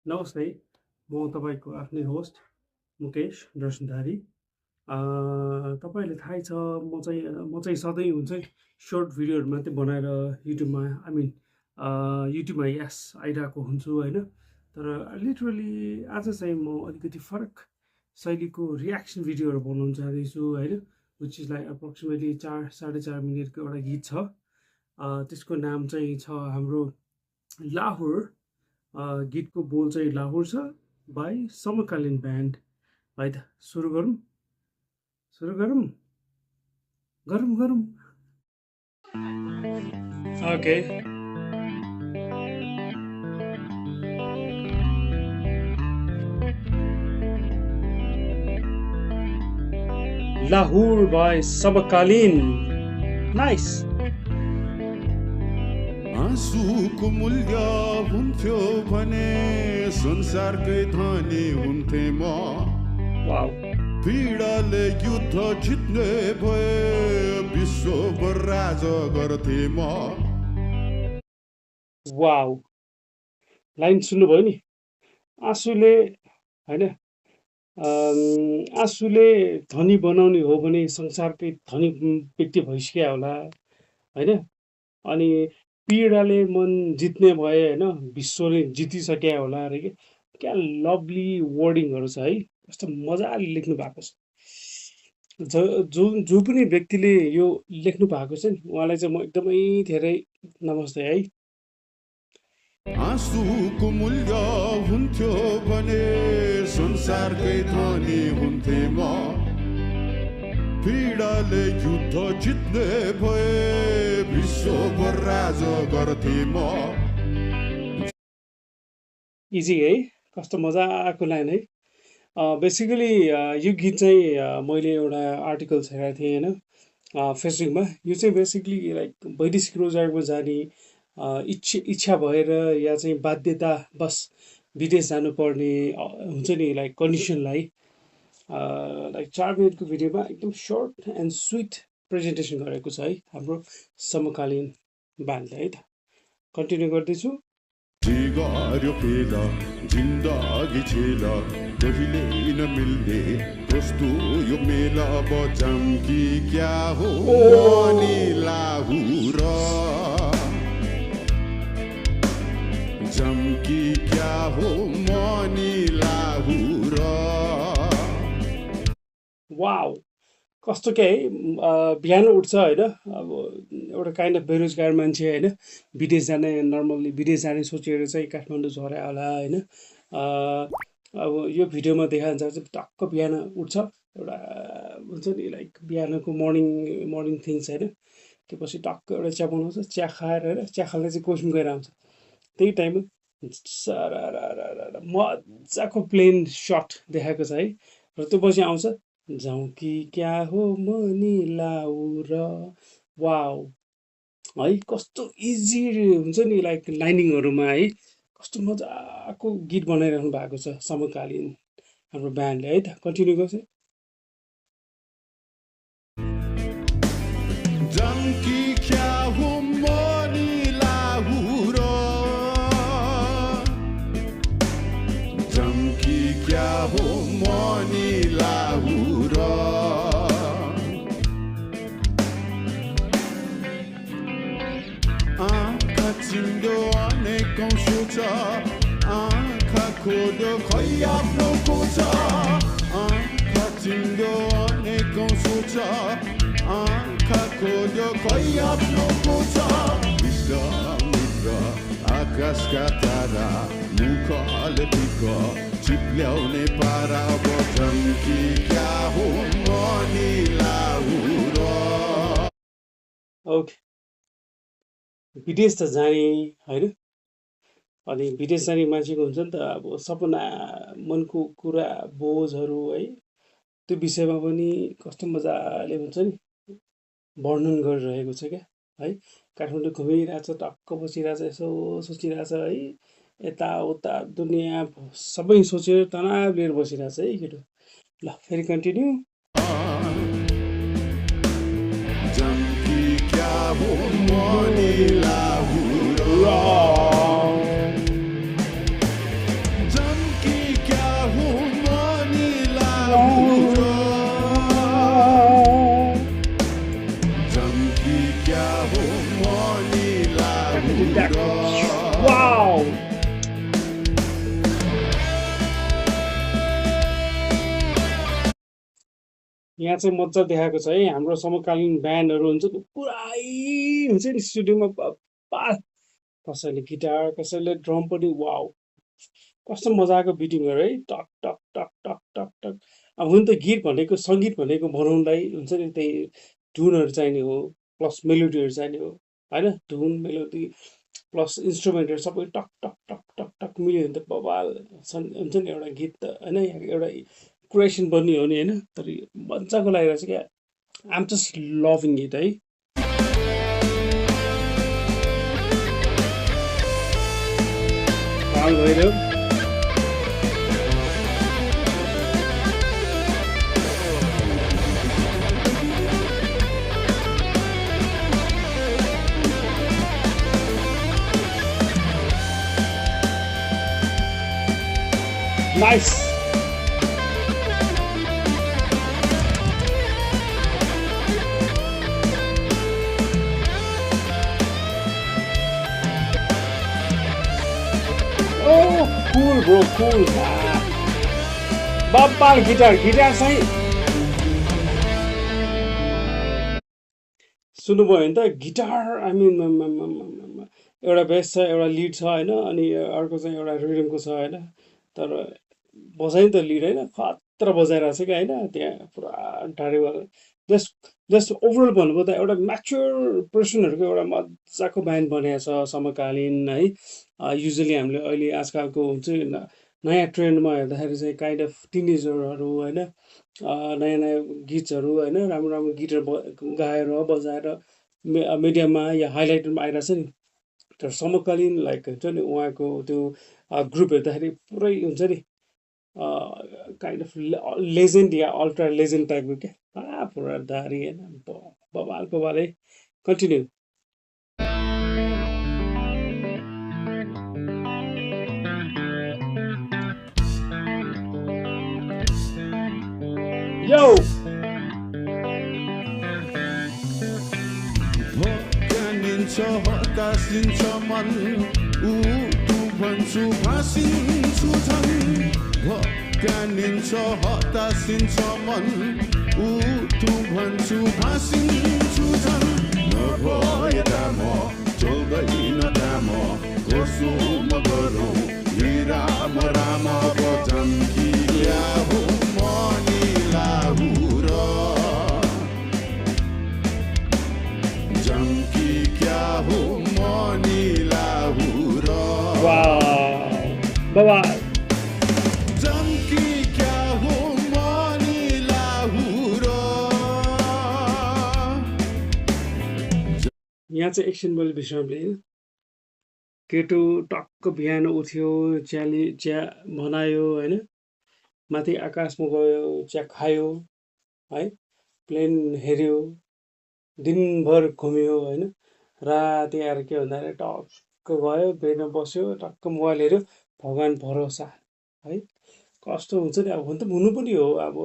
नमस्ते, म तपाईँको आफ्नै होस्ट मुकेश दर्शनधारी। तपाईँहरूले थाहै छ म चाहिँ सधैँ हुन्छ सर्ट भिडियोहरू मात्रै बनाएर युट्युबमा युट्युबमा आइरहेको हुन्छु होइन। तर लिटरली आज चाहिँ म अलिकति फरक शैलीको रियाक्सन भिडियोहरू बनाउन जाँदैछु होइन, विच इज लाइक एप्रोक्सिमेटली 4-4.5 मिनटको एउटा गीत छ। त्यसको नाम चाहिँ छ हाम्रो लाहोर। गीतको बोल चाहिँ लाहोर छ बाई समकालीन ब्यान्ड। है त सुरु गरौँ गरौँ। ओके, लाहोर बाई समकालीन। नाइस। आँसुको मूल्य हुन्थ्यो भने संसारकै धनी हुन्थे म। वाउ, पीडाले युद्ध जित्ने भए विश्वभर राज गर्थे म। वाउ, लाइन सुन्नुभयो नि? आँसुले होइन, आँसुले धनी बनाउने हो भने संसारकै धनी व्यक्ति भइसक्यो होला होइन। अनि पीडाले मन जित्ने भए होइन विश्वले जितिसक्यो होला अरे कि क्या लभली वर्डिङहरू छ है, कस्तो मजाले लेख्नु भएको छ। जो पनि व्यक्तिले यो लेख्नु भएको छ नि उहाँलाई चाहिँ म एकदमै धेरै नमस्ते है। आँसुको मूल्य हुन्थ्यो भने संसारकै धनी हुन्थे म। पीडाले युद्ध जित्ने भए विश्वभर राज गर्थे म। इजी है, कस्तो मजाको लाइन है। बेसिकली यो गीत चाहिँ मैले एउटा आर्टिकल हेरेको थिएँ होइन फेसबुकमा। यो चाहिँ बेसिकली लाइक वैदेशिक रोजगारमा जाने इच्छा भएर या चाहिँ बाध्यतावश विदेश जानुपर्ने हुन्छ नि लाइक कन्डिसनलाई लाइक 4 मिनटको भिडियोमा एकदम सर्ट एन्ड स्विट प्रेजेन्टेसन गरेको छ है हाम्रो समकालीन ब्यान्डले है त। कन्टिन्यू गर्दैछु। जिगार्यो पेला जिन्दगी छेला कहिले नमिल्ने कस्तो यो मेला बजाम कि क्या हो मनी लाहुर जम्की क्या हो मनी लाहुर। वाउ, कस्तो क्या है, बिहान उठ्छ होइन, अब एउटा काइन्ड अफ बेरोजगार मान्छे होइन, विदेश जाने नर्मल्ली विदेश जाने सोचेर चाहिँ काठमाडौँ झरे होला होइन। अब यो भिडियोमा देखाइन्छ चाहिँ टक्क बिहान उठ्छ, एउटा हुन्छ नि लाइक बिहानको मर्निङ थिङ्स होइन। त्योपछि टक्क एउटा चिया बनाउँछ, चिया खाएर होइन, चिया खाँदा चाहिँ कोचिङ गएर आउँछ। त्यही टाइममा मजाको प्लेन सट देखाएको छ है। र त्यो पछि आउँछ जाउँ कि क्या हो मनी लाउर। वाउ है, कस्तो इजी हुन्छ नि लाइक लाइनिङहरूमा है, कस्तो मजाको गीत बनाइरहनु भएको छ समकालीन हाम्रो ब्यान्डले है त। कन्टिन्यू गर्छ। जम्की क्या हो मनी लाहुर जम्की क्या हो मनी लाहुर। आँखा चिम्डो अनेकौँ सोच आँखा खोल्यो खै आफ्नो कोच। आँखा चिम्डो अनेकौँ सोच आँखा खोल्यो खै आफ्नो कोच। मित्र आकाशका तारा मुखले टिक चिप्ल्याउने पारा बजम कि क्या हो मनी लाहुर। ओके, विदेश त जाने होइन, अनि विदेश जाने मान्छेको हुन्छ नि त अब सपना मनको कुरा बोझहरू है, त्यो विषयमा पनि कस्तो मजाले हुन्छ नि वर्णन गरिरहेको छ क्या है। काठमाडौँ घुमिरहेछ, टक्क बसिरहेछ, यसो सोचिरहेछ है, यताउता दुनियाँ सबै सोचेर तनाव लिएर बसिरहेछ है केटो। ल फेरि कन्टिन्यू। जम्की क्या हो मनी लाहुर यहाँ चाहिँ मजा देखाएको छ है हाम्रो समकालीन ब्यान्डहरू हुन्छ नि पुरै हुन्छ नि स्टुडियोमा कसैले गिटार कसैले ड्रम पनि वाउ कस्तो मजाको बिटिङहरू है टक टक टक टक टक टक अब हुन त गीत भनेको सङ्गीत भनेको बनाउनलाई हुन्छ नि त्यही धुनहरू चाहिने हो प्लस मेलोडीहरू चाहिने हो होइन धुन मेलोडी प्लस इन्स्ट्रुमेन्टहरू सबै टक टक टक टक टक मिल्यो भने त बवाल हुन्छ नि एउटा गीत त होइन एउटा क्रिएसन बन्ने हो नि होइन तर मजाको लागिरहेको छ क्या आम जस्ट लभिङ इट है ताल भइरह्यो नाइस cool bro cool बब्बाल गिटार चाहिँ सुन्नुभयो भने त गिटार आई मिन एउटा बेस छ एउटा लिड छ होइन अनि अर्को चाहिँ एउटा रिदमको छ होइन तर बजाइ त लिड होइन खतरा बजाइरहेको छ कि होइन त्यहाँ पुरा टाढी जस्ट ओभरअल भन्नुभयो त एउटा म्याच्योर पर्सनहरूको एउटा मजाको ब्यान्ड बनेको छ समकालीन है युजली हामीले अहिले आजकलको हुन्छ नयाँ ट्रेन्डमा हेर्दाखेरि चाहिँ काइन्ड अफ टिनेजरहरू होइन नयाँ नयाँ गीतहरू होइन राम्रो राम्रो गिटार गाएर बजाएर मिडियामा या हाइलाइटरमा आइरहेछ नि तर समकालीन लाइक हुन्छ नि उहाँको त्यो ग्रुप हेर्दाखेरि पुरै हुन्छ नि kind of legend yeah ultra legend टाइपको क्या पुरा दारी होइन बवाल है कन्टिन्यू Yo! भक्कानिन्छ हतासिन्छ मन उठु भन्छु भासिन्छु झन् भक्कानिन्छ हतासिन्छ मन उठु भन्छु भासिन्छु झन् नभएदा म चल्दैन दाम कसो म गरौँ राम राम बचन कि हो जंकी क्या हो मनी लाहुरा बाबा जंकी क्या हो मनी लाहुरा यहाँ चाहिँ एकछिन मैले विश्राम लिएँ केटो टक्क बिहान उठ्यो चिया बनायो होइन माथि आकाशमा गयो चिया खायो है प्लेन हेऱ्यो दिनभर घुम्यो होइन राति आएर के भन्दाखेरि टक्क गयो बेडमा बस्यो टक्क मोबाइल हेऱ्यो भगवान् भरोसा है कस्तो हुन्छ नि अब हुन त हुनु पनि हो अब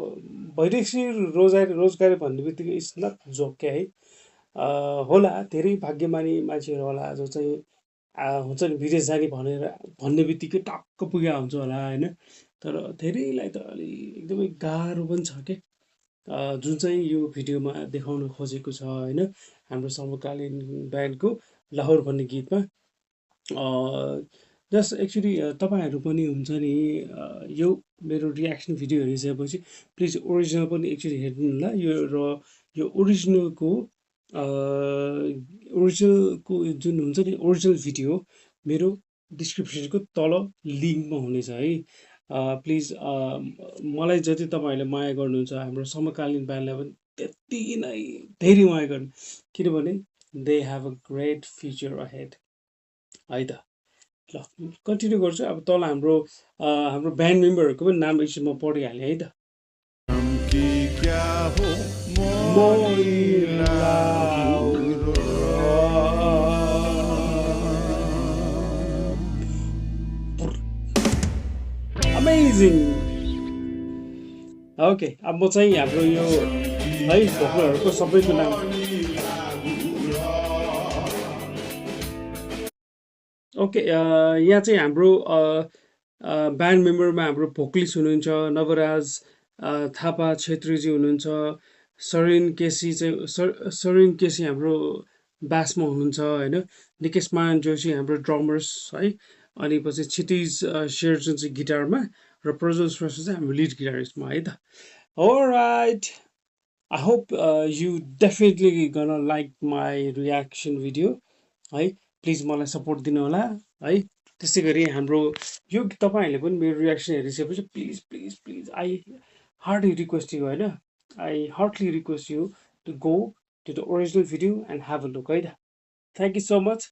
वैदेशिक रोजगारी भन्ने बित्तिकै इट्स नट जोक क्या है होला धेरै भाग्यमानी मान्छेहरू होला जो चाहिँ हुन्छ नि विदेश जाने भन्ने बित्तिकै टक्क पुगेको हुन्छ होला होइन तर धेरैलाई त अलि एकदमै गाह्रो पनि छ क्या जुन चाहिँ यो भिडियोमा देखाउन खोजेको छ होइन हाम्रो समकालीन ब्यान्डको लाहोर भन्ने गीतमा जस्ट एक्चुली तपाईँहरू पनि हुन्छ नि यो मेरो रियाक्सन भिडियो हेरिसकेपछि प्लिज ओरिजिनल पनि एक्चुली हेर्नु होला यो र यो ओरिजिनलको जुन हुन्छ नि ओरिजिनल भिडियो मेरो डिस्क्रिप्सनको तल लिङ्कमा हुनेछ है प्लिज मलाई जति तपाईँहरूले माया गर्नुहुन्छ हाम्रो समकालीन ब्यान्डलाई पनि त्यति नै धेरै माया गर्नु किनभने they have a great future ahead है त ल कन्टिन्यू गर्छु अब तल हाम्रो ब्यान्ड मेम्बरहरूको पनि नाम एकछिन म पढिहालेँ है त अमेजिङ ओके अब म चाहिँ हाम्रो यो है भोकलहरूको सबैको नाम ओके यहाँ चाहिँ हाम्रो ब्यान्ड मेम्बरमा हाम्रो भोकलिस्ट हुनुहुन्छ नवराज थापा छेत्रीजी हुनुहुन्छ, सरिन केसी चाहिँ सरिन केसी हाम्रो बासमा हुनुहुन्छ होइन, निकेश मान जोशी हाम्रो ड्रमर्स है, अनि पछि क्षितिज शेरचन चाहिँ गिटारमा र प्रज्वल श्रेष्ठ चाहिँ हाम्रो लिड गिटारिस्टमा है त। Alright, I hope you definitely gonna like my reaction video है, प्लिज मलाई सपोर्ट दिनु होला है। त्यसै गरी हाम्रो यो तपाईँहरूले पनि मेरो रियाक्सन हेरिसकेपछि please please please I hardly request you होइन, I hardly request you to go to the original video and have a look है त। Thank you so much.